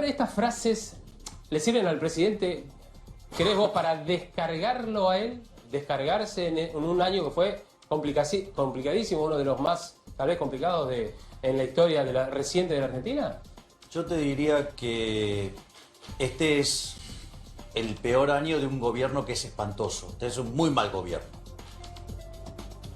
ver, estas frases le sirven al presidente, ¿crees vos, para descargarlo a él? Descargarse en un año que fue complicadísimo, uno de los más, tal vez, complicados en la historia reciente de la Argentina. Yo te diría que este es el peor año de un gobierno que es espantoso. Este es un muy mal gobierno.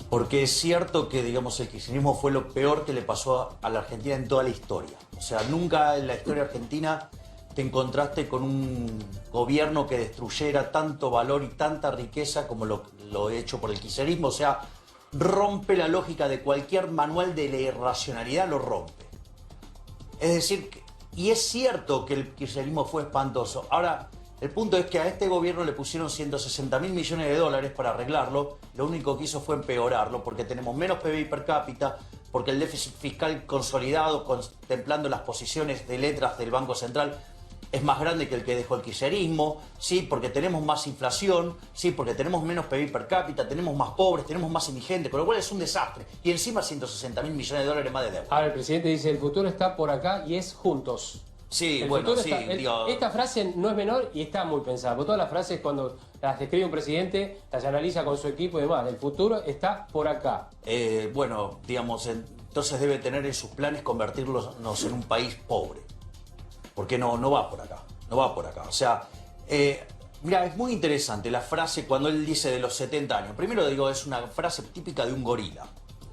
Porque es cierto que, digamos, el kirchnerismo fue lo peor que le pasó a la Argentina en toda la historia. O sea, nunca en la historia argentina te encontraste con un gobierno que destruyera tanto valor y tanta riqueza como lo hecho por el kirchnerismo. O sea, rompe la lógica de cualquier manual de la irracionalidad, lo rompe. Es decir, y es cierto que el kirchnerismo fue espantoso. Ahora, el punto es que a este gobierno le pusieron 160.000 millones de dólares para arreglarlo. Lo único que hizo fue empeorarlo, porque tenemos menos PBI per cápita, porque el déficit fiscal consolidado, contemplando las posiciones de letras del Banco Central, es más grande que el que dejó el kirchnerismo, sí, porque tenemos más inflación, sí, porque tenemos menos PBI per cápita, tenemos más pobres, tenemos más indigentes, con lo cual es un desastre. Y encima 160.000 millones de dólares más de deuda. Ahora el presidente dice, el futuro está por acá y es juntos. Sí, El bueno, futuro sí, está, digo... Esta frase no es menor y está muy pensada. Porque todas las frases, cuando las describe un presidente, las analiza con su equipo y demás. El futuro está por acá. Bueno, digamos, entonces debe tener en sus planes convertirnos en un país pobre. Porque no va por acá, no va por acá. O sea, mira, es muy interesante la frase cuando él dice de los 70 años. Primero digo, es una frase típica de un gorila.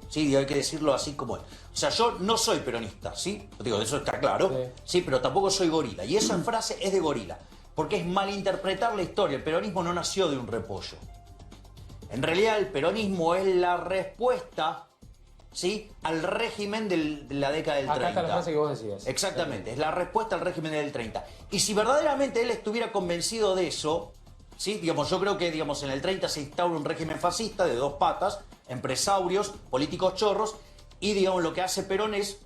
Sí, hay que decirlo así como es. O sea, yo no soy peronista, ¿sí? Digo, eso está claro. Sí, pero tampoco soy gorila. Y esa frase es de gorila. Porque es malinterpretar la historia. El peronismo no nació de un repollo. En realidad, el peronismo es la respuesta, ¿sí?, al régimen de la década del 30. Acá está la frase que vos decías. Exactamente, es la respuesta al régimen del 30. Y si verdaderamente él estuviera convencido de eso, ¿sí?, digamos, yo creo que, digamos, en el 30 se instaura un régimen fascista de dos patas, empresarios, políticos chorros, y, digamos, lo que hace Perón es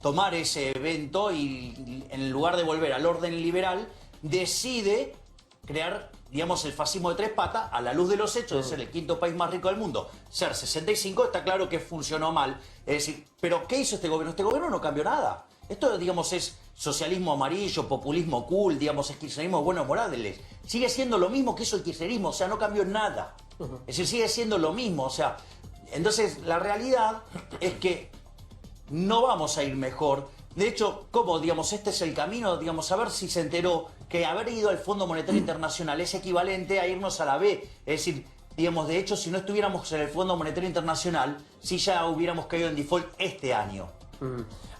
tomar ese evento y, en lugar de volver al orden liberal, decide crear, digamos, el fascismo de tres patas a la luz de los hechos de ser el quinto país más rico del mundo. Ser 65, está claro que funcionó mal. Es decir, ¿pero qué hizo este gobierno? Este gobierno no cambió nada. Esto, digamos, es socialismo amarillo, populismo cool, digamos, es kirchnerismo Buenos Morales. Sigue siendo lo mismo que hizo el kirchnerismo, o sea, no cambió nada. Es decir, sigue siendo lo mismo, o sea... Entonces, la realidad es que no vamos a ir mejor. De hecho, ¿cómo? Digamos, este es el camino, digamos, a ver si se enteró que haber ido al Fondo Monetario Internacional es equivalente a irnos a la B. Es decir, digamos, de hecho, si no estuviéramos en el Fondo Monetario Internacional, si ya hubiéramos caído en default este año.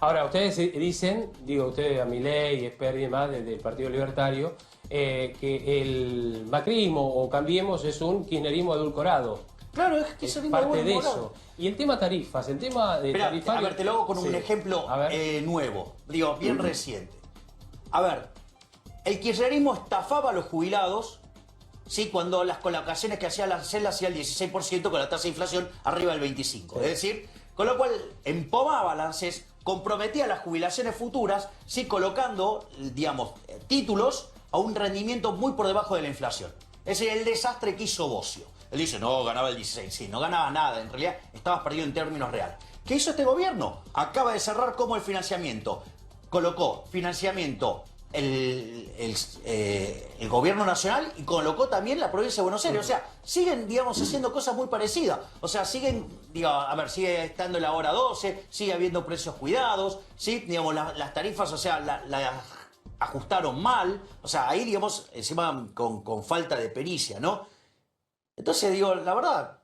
Ahora, ustedes dicen, digo ustedes, a Milei, Esper y demás, del Partido Libertario, que el macrismo o Cambiemos es un kirchnerismo edulcorado. Claro, es que eso es parte de eso. Y el tema tarifas, el tema de tarifas... A ver, te lo hago con un ejemplo nuevo, digo, bien reciente. A ver, el kirchnerismo estafaba a los jubilados, ¿sí?, cuando las colocaciones que hacía la CEL hacía el 16% con la tasa de inflación arriba del 25%. Es decir, con lo cual empomaba balances, comprometía las jubilaciones futuras, ¿sí?, colocando, digamos, títulos a un rendimiento muy por debajo de la inflación. Es decir, el desastre que hizo Bocio. Él dice, no, ganaba el 16, sí, no ganaba nada, en realidad estabas perdido en términos reales. ¿Qué hizo este gobierno? Acaba de cerrar como el financiamiento. Colocó financiamiento el gobierno nacional y colocó también la provincia de Buenos Aires. O sea, siguen, digamos, haciendo cosas muy parecidas. O sea, siguen, digamos, a ver, sigue estando la hora 12, sigue habiendo precios cuidados, ¿sí? Digamos, las tarifas, o sea, las ajustaron mal. O sea, ahí, digamos, encima con falta de pericia, ¿no? Entonces, digo, la verdad,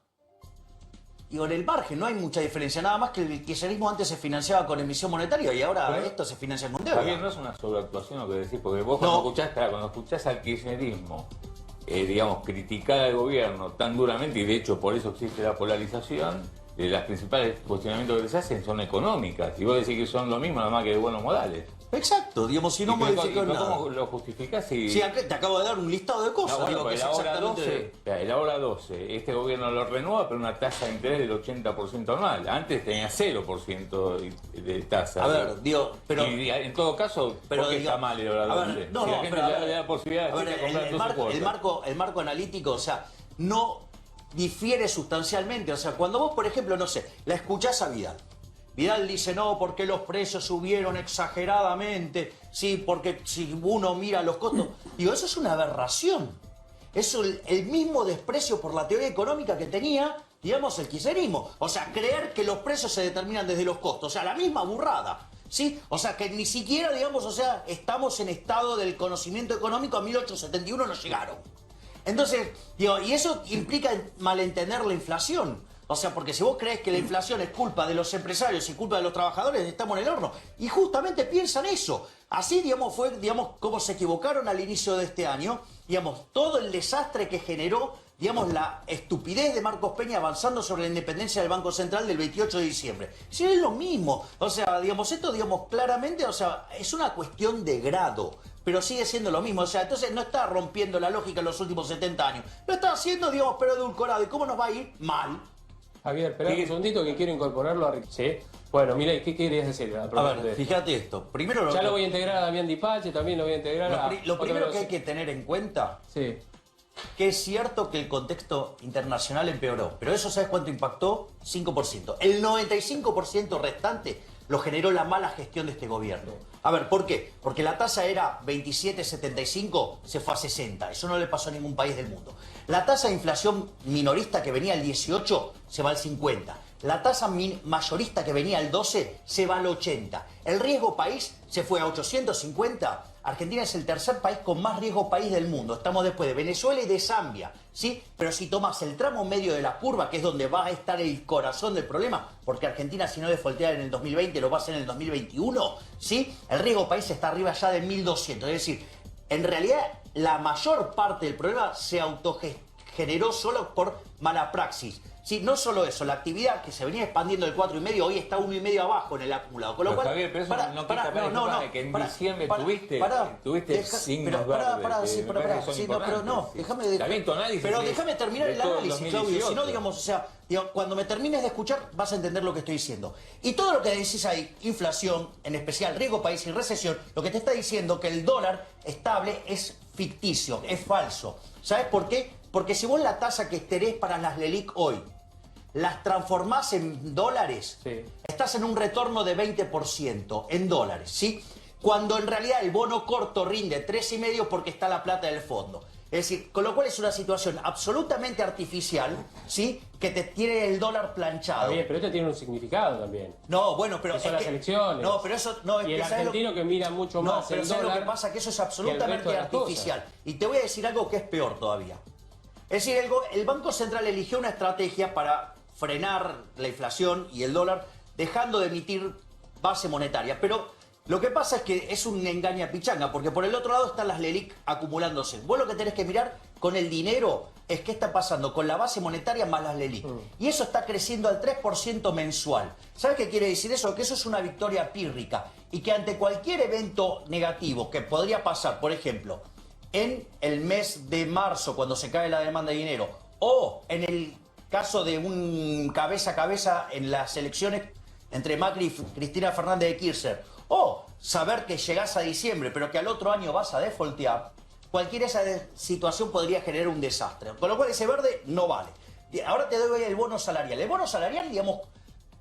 digo, en el margen no hay mucha diferencia, nada más que el kirchnerismo antes se financiaba con emisión monetaria y ahora esto se financia con deuda. No es una sobreactuación lo que decís, porque vos cuando escuchás al kirchnerismo, digamos, criticar al gobierno tan duramente, y de hecho por eso existe la polarización, las principales cuestionamientos que se hacen son económicas, y vos decís que son lo mismo, nada más que de buenos modales. Exacto, digamos, si no modificas nada. ¿Cómo lo justificás? Si... Sí, te acabo de dar un listado de cosas. No, bueno, digo, que la hora 12, este gobierno lo renueva, pero una tasa de interés del 80% anual. Antes tenía 0% de tasa. A ver, digo, pero... Y en todo caso, ¿por qué está mal el hora 12? No, si la gente le da la posibilidad de comprar el marco analítico, o sea, no difiere sustancialmente. O sea, cuando vos, por ejemplo, no sé, la escuchás a Vidal, Vidal dice, no, porque los precios subieron exageradamente, sí, porque si uno mira los costos. Digo, eso es una aberración. Es el mismo desprecio por la teoría económica que tenía, digamos, el kirchnerismo. O sea, creer que los precios se determinan desde los costos. O sea, la misma burrada. ¿Sí? O sea, que ni siquiera, digamos, o sea, estamos en estado del conocimiento económico, a 1871 no llegaron. Entonces, digo, y eso implica malentender la inflación. O sea, porque si vos crees que la inflación es culpa de los empresarios y culpa de los trabajadores, estamos en el horno. Y justamente piensan eso. Así, digamos, fue, digamos, como se equivocaron al inicio de este año, digamos, todo el desastre que generó, digamos, la estupidez de Marcos Peña avanzando sobre la independencia del Banco Central del 28 de diciembre. Sí, es lo mismo. O sea, digamos, esto, digamos, claramente, o sea, es una cuestión de grado. Pero sigue siendo lo mismo. O sea, entonces no está rompiendo la lógica en los últimos 70 años. Lo está haciendo, digamos, pero edulcorado. ¿Y cómo nos va a ir? Mal. Javier, espera un segundito que quiero incorporarlo a... ¿Sí? Bueno, mira, ¿qué querías decir? A ver, fíjate esto. Primero ya lo voy a integrar a Damián Dipache, también lo voy a integrar a... Lo primero que hay que tener en cuenta, sí, que es cierto que el contexto internacional empeoró. Pero eso, ¿sabes cuánto impactó? 5%. El 95% restante lo generó la mala gestión de este gobierno. A ver, ¿por qué? Porque la tasa era 27,75, se fue a 60. Eso no le pasó a ningún país del mundo. La tasa de inflación minorista que venía al 18 se va al 50. La tasa mayorista que venía al 12 se va al 80. El riesgo país se fue a 850. Argentina es el tercer país con más riesgo país del mundo. Estamos después de Venezuela y de Zambia, ¿sí? Pero si tomas el tramo medio de la curva, que es donde va a estar el corazón del problema, porque Argentina, si no defaultea en el 2020, lo va a hacer en el 2021, ¿sí? El riesgo país está arriba ya de 1.200. Es decir, en realidad, la mayor parte del problema se autogeneró solo por mala praxis. Sí, no solo eso, la actividad que se venía expandiendo del 4,5 hoy está 1,5 abajo en el acumulado. Con lo cual, Javier, pero eso no quita para que en diciembre tuviste signos verdes. Pero déjame terminar el análisis, Claudio. Si no, digamos, o sea, cuando me termines de escuchar vas a entender lo que estoy diciendo. Y todo lo que decís ahí, inflación, en especial riesgo país y recesión, lo que te está diciendo que el dólar estable es ficticio, es falso. ¿Sabes por qué? Porque si vos la tasa que tenés para las LELIQ hoy las transformás en dólares, sí, estás en un retorno de 20% en dólares, ¿sí? Cuando en realidad el bono corto rinde 3,5 porque está la plata del fondo. Es decir, con lo cual es una situación absolutamente artificial, ¿sí? Que te tiene el dólar planchado. Bien, pero esto tiene un significado también. No, bueno, pero... son las elecciones. No, pero eso... No, y el argentino que mira mucho más el dólar... No, pero lo que pasa es que eso es absolutamente artificial. Y te voy a decir algo que es peor todavía. Es decir, el Banco Central eligió una estrategia para frenar la inflación y el dólar, dejando de emitir base monetaria. Pero lo que pasa es que es un engaña pichanga, porque por el otro lado están las LELIQ acumulándose. Vos lo que tenés que mirar con el dinero es qué está pasando con la base monetaria más las LELIQ. Y eso está creciendo al 3% mensual. ¿Sabes qué quiere decir eso? Que eso es una victoria pírrica. Y que ante cualquier evento negativo que podría pasar, por ejemplo, en el mes de marzo, cuando se cae la demanda de dinero, o en el caso de un cabeza a cabeza en las elecciones entre Macri y Cristina Fernández de Kirchner, o saber que llegás a diciembre, pero que al otro año vas a defaultear, cualquier esa situación podría generar un desastre. Con lo cual ese verde no vale. Ahora te doy el bono salarial. El bono salarial, digamos,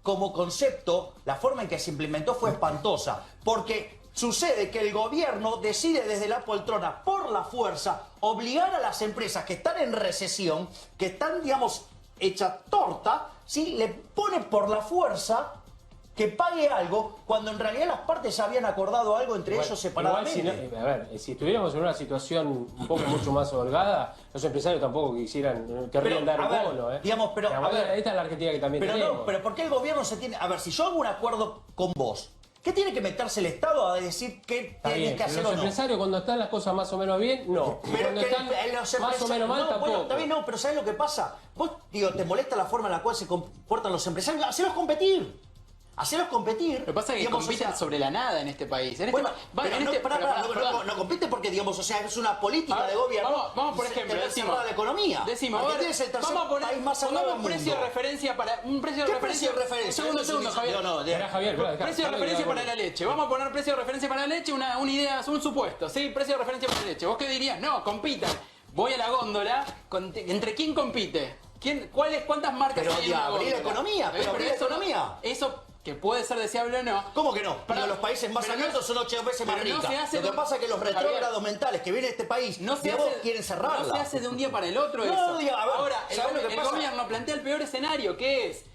como concepto, la forma en que se implementó fue espantosa, porque sucede que el gobierno decide desde la poltrona, por la fuerza, obligar a las empresas que están en recesión, que están, digamos, hechas torta, ¿sí? Le pone por la fuerza que pague algo, cuando en realidad las partes habían acordado algo entre ellos separadamente. Si estuviéramos en una situación un poco mucho más holgada, los empresarios tampoco querrían dar el bono. Digamos, pero, esta es la Argentina que también tenemos. No, pero ¿por qué el gobierno se tiene...? A ver, si yo hago un acuerdo con vos, ¿qué tiene que meterse el Estado a decir qué tienes que hacer o no? Los empresarios cuando están las cosas más o menos bien, no. Pero cuando están más o menos mal, tampoco. Bueno, está bien, no, pero ¿sabes lo que pasa? Vos, ¿te molesta la forma en la cual se comportan los empresarios? ¡Hacelos competir! Hacerlos competir. Lo que pasa es que compiten sobre la nada en este país. No compite porque, digamos, o sea, es una política de gobierno. Vamos por ejemplo, decimos la economía. Argentina es el tercer país más hablado del mundo. Precio de referencia para un precio de referencia. ¿Qué precio de referencia? Segundo, Javier. Precio de referencia para la leche. Vamos a poner precio de referencia para la leche, una idea, un supuesto, ¿sí? Precio de referencia para la leche. ¿Vos qué dirías? No, compitan. Voy a la góndola, ¿entre quién compite? ¿Cuántas marcas hay en la góndola? Abrir la economía, pero abrir la economía. Eso que puede ser deseable o no. ¿Cómo que no? Pero los países más abiertos son 8 veces más ricos. Lo que pasa es que los retrógrados mentales que vienen de este país quieren cerrarla. No se hace de un día para el otro eso. Ahora, el gobierno plantea el peor escenario, que es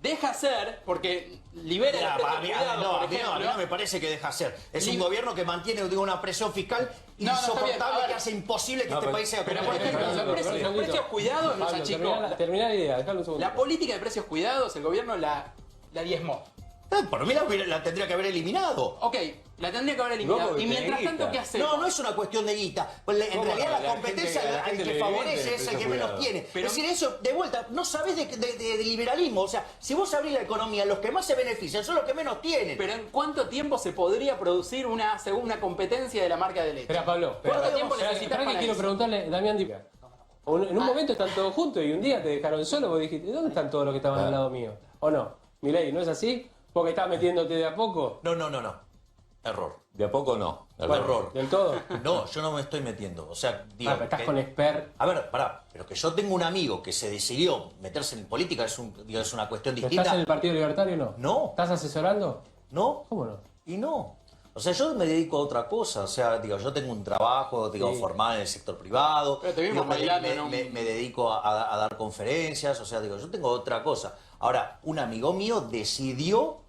deja hacer, porque libera el precio cuidado, a mí no me parece que deja hacer. Es un gobierno que mantiene una presión fiscal insoportable que hace imposible que este país sea competitivo. Pero por ejemplo, los precios cuidados nos achicó. Terminá la idea, dejalo un segundo. La política de precios cuidados, el gobierno la diezmó. Por mí la tendría que haber eliminado. Ok, la tendría que haber eliminado. Y mientras tanto, ¿qué hacemos? No es una cuestión de guita. En realidad la competencia al que favorece es el que menos tiene. Es decir, eso, de vuelta, no sabés de liberalismo. O sea, si vos abrís la economía, los que más se benefician son los que menos tienen. Pero ¿en cuánto tiempo se podría producir una segunda competencia de la marca de leche? Espera, Pablo. ¿Cuánto tiempo necesitas para quiero preguntarle, Damián Díaz. En un momento están todos juntos y un día te dejaron solo. Vos dijiste, ¿dónde están todos los que estaban al lado mío? ¿O no? Milei, ¿no es así? ¿Porque estás metiéndote de a poco? No. Error. De a poco no. Error. ¿Del todo? No, yo no me estoy metiendo. O sea, digo. Pero estás con expert. A ver, pará. Pero que yo tengo un amigo que se decidió meterse en política es una cuestión distinta. ¿Estás en el Partido Libertario o no? No. ¿Estás asesorando? No. ¿Cómo no? Y no. O sea, yo me dedico a otra cosa. O sea, yo tengo un trabajo, formal en el sector privado. Pero te vimos bailando, me dedico a dar conferencias. O sea, yo tengo otra cosa. Ahora, un amigo mío decidió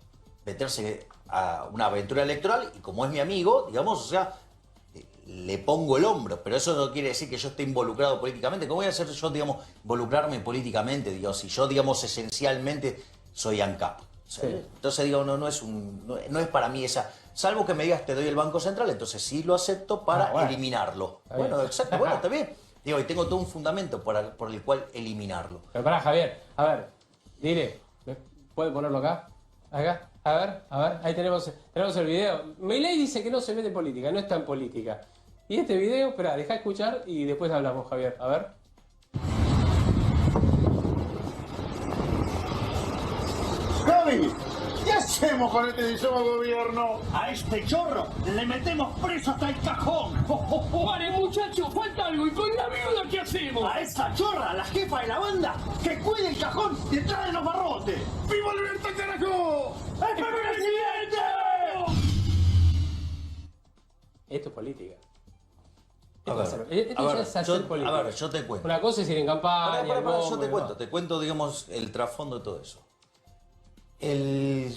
meterse a una aventura electoral y como es mi amigo, digamos, o sea, le pongo el hombro. Pero eso no quiere decir que yo esté involucrado políticamente. ¿Cómo voy a hacer yo, digamos, involucrarme políticamente? Digamos, si yo, digamos, esencialmente soy ANCAP. Sí. Entonces, digo, no es para mí esa. Salvo que me digas, te doy el Banco Central, entonces sí lo acepto para eliminarlo. Bueno, exacto, bueno, está bien. Digo, y tengo todo un fundamento por el cual eliminarlo. Pero pará, Javier, a ver, dile, ¿puede ponerlo acá? Acá, a ver, ahí tenemos el video. Milei dice que no se mete en política, no está en política. Y este video, espera, deja escuchar y después hablamos, Javier, a ver. Gaby, ¿qué hacemos con este si somos gobierno? A este chorro le metemos preso hasta el cajón. Vale, muchachos, falta algo. ¿Y con la viuda qué hacemos? A esa chorra, la jefa de la banda, que cuide el cajón detrás de los barrotes. ¡Viva la libertad, carajo! ¡El presidente! Esto es política. A ver, yo te cuento. Una cosa es ir en campaña. Yo te cuento, digamos, el trasfondo de todo eso.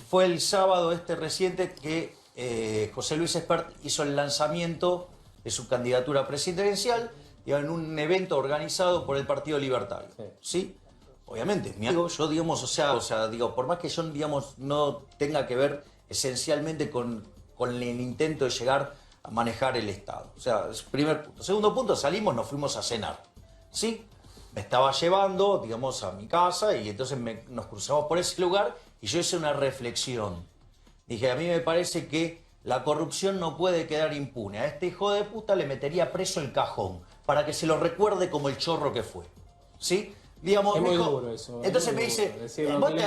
Fue el sábado reciente que José Luis Espert hizo el lanzamiento de su candidatura presidencial en un evento organizado por el Partido Libertario. ¿Sí? Obviamente, mi amigo, yo digamos, o sea, digo, por más que yo, digamos, no tenga que ver esencialmente con el intento de llegar a manejar el Estado. O sea, es primer punto. Segundo punto, salimos, nos fuimos a cenar. ¿Sí? Me estaba llevando, digamos, a mi casa y entonces nos cruzamos por ese lugar y yo hice una reflexión. Dije, a mí me parece que la corrupción no puede quedar impune. A este hijo de puta le metería preso el cajón para que se lo recuerde como el chorro que fue. ¿Sí? Digamos, es muy duro eso. Entonces me dice,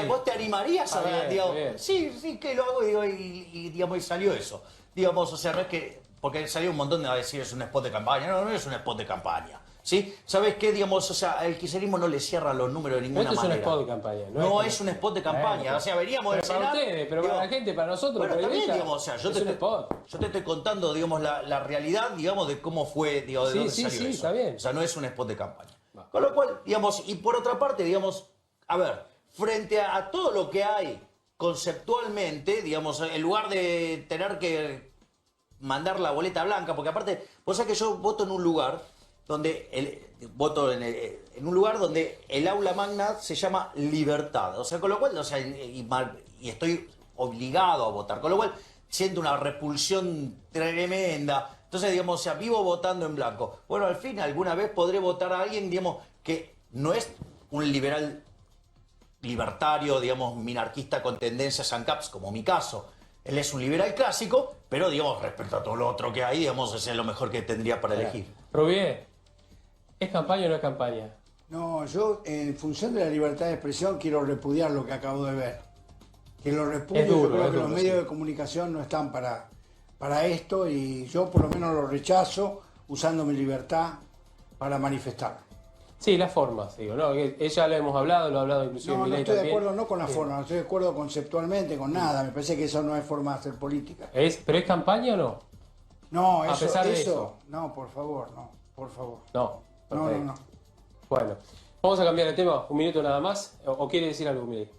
¿vos te animarías a ver? Digamos, sí, que lo hago y digamos, y salió eso. Digamos, o sea, no es que, porque salió un montón de decir es un spot de campaña. No es un spot de campaña. ¿Sí? ¿Sabes qué? Digamos, o sea, el kirchnerismo no le cierra los números de ninguna manera. No es un spot de campaña. No es un spot de campaña. O sea, veníamos de cenar. Para ustedes, pero para la gente, para nosotros. Bueno, también, digamos, o sea, yo te estoy contando, digamos, la realidad, digamos, de cómo fue, digamos, de dónde salió eso. Está bien. O sea, no es un spot de campaña. Con lo cual, digamos, y por otra parte, digamos, a ver, frente a todo lo que hay conceptualmente, digamos, en lugar de tener que mandar la boleta blanca, porque aparte, vos sabés que yo voto en un lugar donde en un lugar donde el aula magna se llama libertad. O sea, con lo cual, o sea, y estoy obligado a votar, con lo cual siento una repulsión tremenda. Entonces, digamos, o sea, vivo votando en blanco. Bueno, al fin, alguna vez podré votar a alguien, digamos, que no es un liberal libertario, digamos, minarquista con tendencias ANCAPs, como mi caso. Él es un liberal clásico, pero, digamos, respecto a todo lo otro que hay, digamos, ese es lo mejor que tendría para elegir. Rubié, ¿es campaña o no es campaña? No, yo, en función de la libertad de expresión, quiero repudiar lo que acabo de ver. Que lo repudio, yo creo que los medios de comunicación no están para esto y yo por lo menos lo rechazo usando mi libertad para manifestarlo. Sí, las formas, digo, ¿no? Ella lo hemos hablado, lo ha hablado inclusive No, no Milei estoy de también. acuerdo no con la forma, no estoy de acuerdo conceptualmente con nada. Me parece que eso no es forma de hacer política. ¿Pero es campaña o no? No, A pesar de eso. No, por favor, no, por favor. No. No, Perfecto. no. Bueno, vamos a cambiar de tema, un minuto nada más. ¿O quiere decir algo, Milei?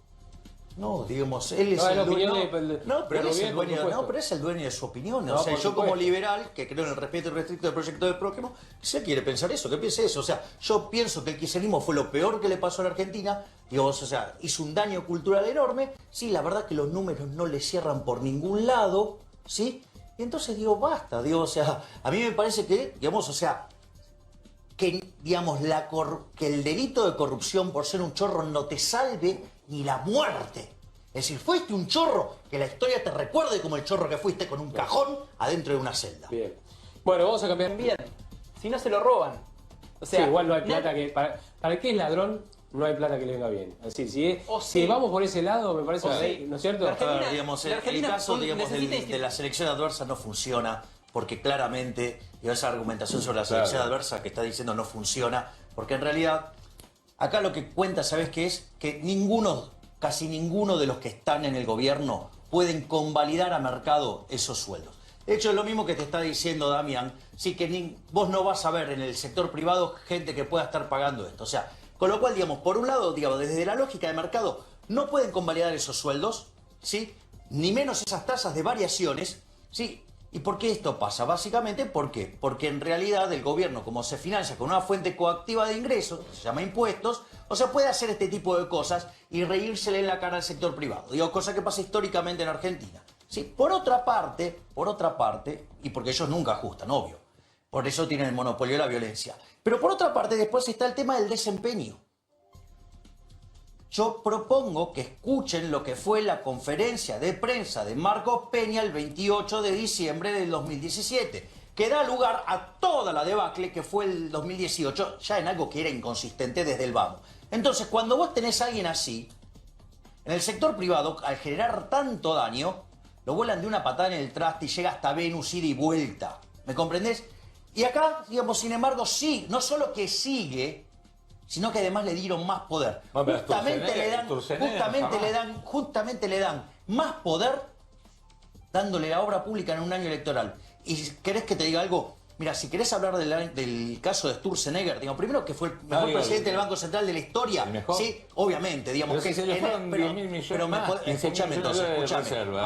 No, digamos, él es No, es la el dueño. opinión de No, pero él es Rubén, el por dueño, supuesto. no, pero es el dueño de su opinión. No, O sea, por yo como supuesto. liberal, que creo en el respeto irrestricto del proyecto de Próximo, si él quiere pensar eso, que piense eso. O sea, yo pienso que el kirchnerismo fue lo peor que le pasó a la Argentina. Digamos, o sea, hizo un daño cultural enorme. Sí, la verdad que los números no le cierran por ningún lado, ¿sí? Y entonces digo, basta, digo, o sea, a mí me parece que, digamos, o sea, que, digamos, que el delito de corrupción por ser un chorro no te salve ni la muerte. Es decir, fuiste un chorro, que la historia te recuerde como el chorro que fuiste con un cajón adentro de una celda. Bien. Bueno, vamos a cambiar. Bien. Si no se lo roban. O sea, Sí, igual no hay plata que... Para el que es ladrón, no hay plata que le venga bien. Así, si vamos por ese lado, me parece, ¿no es cierto? La Argentina- A ver, digamos, la el Argentina caso digamos, necesita de la selección adversa no funciona porque claramente esa argumentación sobre la selección adversa que está diciendo no funciona porque en realidad acá lo que cuenta, ¿sabes qué es? Que casi ninguno de los que están en el gobierno pueden convalidar a mercado esos sueldos. De hecho, es lo mismo que te está diciendo Damián, sí que vos no vas a ver en el sector privado gente que pueda estar pagando esto. O sea, con lo cual, digamos, por un lado, digamos, desde la lógica de mercado, no pueden convalidar esos sueldos, ¿sí? Ni menos esas tasas de variaciones, ¿sí? ¿Y por qué esto pasa? Básicamente, ¿por qué? Porque en realidad el gobierno, como se financia con una fuente coactiva de ingresos, que se llama impuestos, o sea, puede hacer este tipo de cosas y reírsele en la cara al sector privado. Digo, cosa que pasa históricamente en Argentina. ¿Sí? Por otra parte, y porque ellos nunca ajustan, obvio, por eso tienen el monopolio de la violencia. Pero por otra parte, después está el tema del desempeño. Yo propongo que escuchen lo que fue la conferencia de prensa de Marcos Peña el 28 de diciembre del 2017, que da lugar a toda la debacle que fue el 2018, ya en algo que era inconsistente desde el vamos. Entonces, cuando vos tenés a alguien así, en el sector privado, al generar tanto daño, lo vuelan de una patada en el traste y llega hasta Venus, ida y vuelta. ¿Me comprendés? Y acá, digamos, sin embargo, sí, no solo que sigue, sino que además le dieron más poder. Bueno, Justamente le dan más poder dándole la obra pública en un año electoral. Y querés que te diga algo, mira, si querés hablar del caso de Sturzenegger, digamos, primero que fue el mejor presidente del Banco Central de la historia, sí, obviamente, digamos pero que si se le fueron 10.000 millones más, escúchame entonces, escúchame.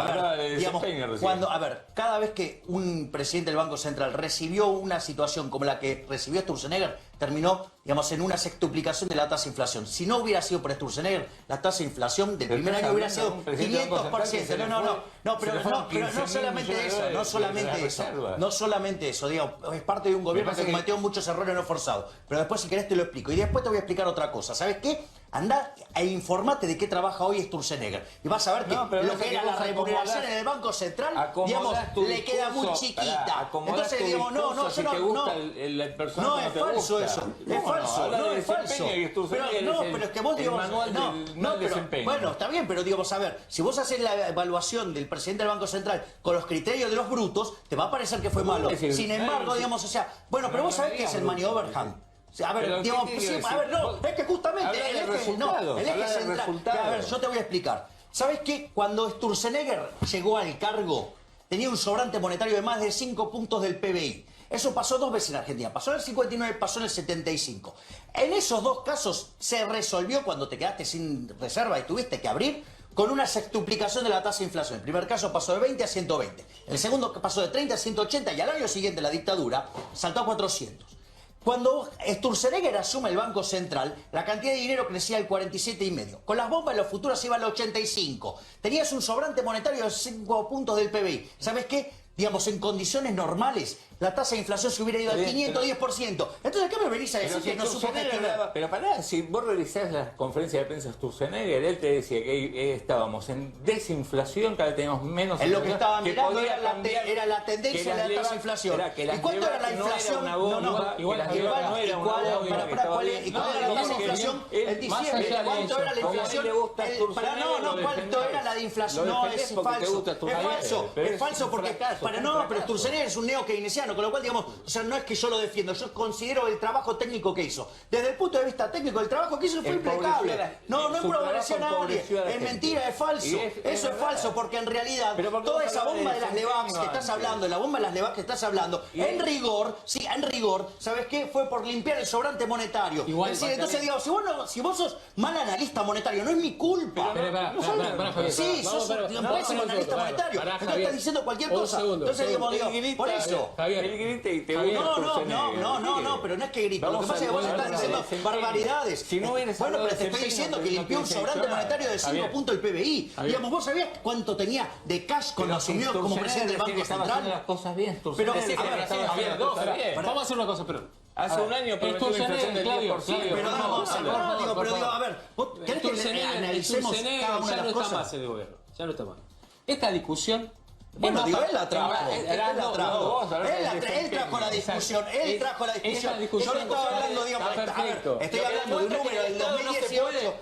A ver, cada vez que un presidente del Banco Central recibió una situación como la que recibió Sturzenegger, terminó, digamos, en una sextuplicación de la tasa de inflación. Si no hubiera sido por Sturzenegger, la tasa de inflación del primer año hubiera sido 500%. No, pero no solamente eso, no solamente eso, digamos, es parte de un gobierno que cometió muchos errores no forzados. Pero después, si querés, te lo explico. Y después te voy a explicar otra cosa. ¿Sabes qué? Andá e informate de qué trabaja hoy Sturzenegger. Y vas a ver que lo que era la remuneración en el Banco Central, digamos, le queda muy chiquita. Entonces, digamos, no, es falso eso. Es falso. Pero es que vos, digamos, bueno, está bien, pero digamos, a ver, si vos haces la evaluación del presidente del Banco Central con los criterios de los brutos, te va a parecer que fue malo. Sin embargo, digamos, o sea, bueno, pero vos sabés qué es el money overhang. A ver, digamos, es que justamente el eje central. A ver, yo te voy a explicar. ¿Sabes qué? Cuando Sturzenegger llegó al cargo, tenía un sobrante monetario de más de 5 puntos del PBI. Eso pasó 2 veces en Argentina. Pasó en el 59, pasó en el 75. En esos 2 casos se resolvió cuando te quedaste sin reserva y tuviste que abrir con una sextuplicación de la tasa de inflación. El primer caso pasó de 20 a 120. El segundo pasó de 30 a 180 y al año siguiente la dictadura saltó a 400. Cuando Sturzenegger asume el Banco Central, la cantidad de dinero crecía al 47,5. Con las bombas los futuros iba al 85. Tenías un sobrante monetario de 5 puntos del PBI. ¿Sabes qué? Digamos, en condiciones normales, la tasa de inflación se hubiera ido al 510%. Entonces, ¿qué me venís a decir que no supo gestionar? Pero pará, si vos revisás las conferencias de prensa de Sturzenegger, él te decía que estábamos en desinflación, cada vez teníamos menos... Es lo que estaba mirando, era la tendencia de la tasa de inflación. ¿Y cuánto era la inflación? ¿Y cuál era la tasa de inflación en diciembre? ¿Cuánto era la inflación? ¿Cuánto era la de inflación? No, es falso. Es falso porque... Pero Sturzenegger es un neo-keynesiano. bueno, con lo cual, digamos, o sea, no es que yo lo defiendo, yo considero el trabajo técnico que hizo. Desde el punto de vista técnico, el trabajo que hizo fue impecable. No empobreció a nadie. Es mentira, es falso. Eso es falso, porque en realidad, toda esa bomba de las Levax que estás hablando, la bomba de las Levax que estás hablando, en rigor, sí, en rigor, ¿sabes qué? Fue por limpiar el sobrante monetario. Igual, es decir, entonces, digamos, si vos sos mal analista monetario, no es mi culpa. Sí, sos un pésimo analista monetario. Entonces estás diciendo cualquier cosa. Entonces, digamos, por eso. Él grita y te No, pero no es que grita. Lo que pasa es que vos estás diciendo barbaridades. Bueno, pero te estoy diciendo que limpió un sobrante monetario de 5 puntos el PBI. Digamos, ¿vos sabías cuánto tenía de cash cuando asumió como presidente del Banco Central? Las cosas bien. Pero, vamos a hacer una cosa, pero... Hace un año prometió una inflación del 10%. Pero digo, a ver, ¿vos querés que analicemos cada una de las cosas? Ya no está más el gobierno, ya no está más. Esta discusión... Bueno, digo, él la trajo. Él trajo la discusión. Yo no estaba hablando, digamos, estoy hablando de un número del 2018.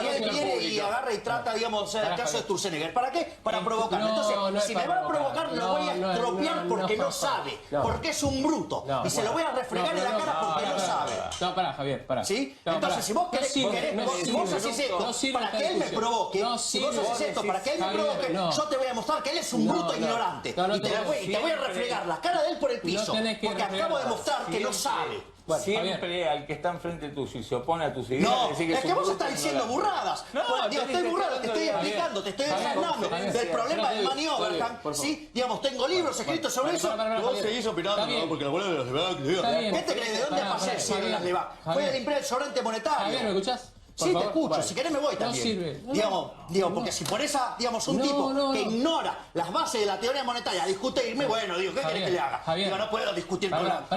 Y él viene y agarra y trata, digamos, el caso de Sturzenegger. ¿Para qué? Para provocarme. Entonces, si me va a provocar, lo voy a estropear porque no sabe. Porque es un bruto. Y se lo voy a refregar en la cara porque no sabe. No, pará, Javier, pará. ¿Sí? Entonces, si vos haces esto para que él me provoque, si vos haces esto para que él me provoque, yo te voy a mostrar que él es un bruto ignorante. Y te voy a refregar la cara de él por el piso. Porque acabo de mostrar que no sabe. Siempre al que está enfrente tuyo y se opone a tus ideas. No, es que vos estás diciendo burradas. Estoy burrado, te estoy explicando, te estoy desarmando del problema del Money Overhang. ¿Sí? Digamos, tengo libros escritos sobre eso. Vos seguís opinando, ¿no? Porque la bola de las Levax. ¿Qué te crees? ¿De dónde aparece el de las Levax? Fue de limpiar el sobrante monetario. Javier, ¿me escuchás? Sí, te escucho. Si querés me voy también. No sirve. Digamos, porque si por esa, digamos, un tipo que ignora las bases de la teoría monetaria discute irme, bueno, digo, ¿qué querés que le haga? Digo, no puedo discutir con las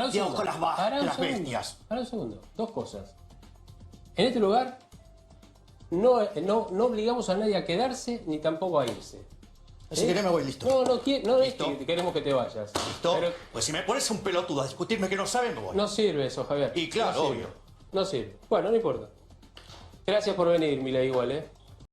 bestias. Para un segundo. Dos cosas. En este lugar no obligamos a nadie a quedarse ni tampoco a irse. Si querés me voy, listo. No es que queremos que te vayas. ¿Listo? Pues si me pones un pelotudo a discutirme que no sabe, me voy. No sirve eso, Javier. Y claro, obvio. No sirve. Bueno, no importa. Gracias por venir, Milei, igual,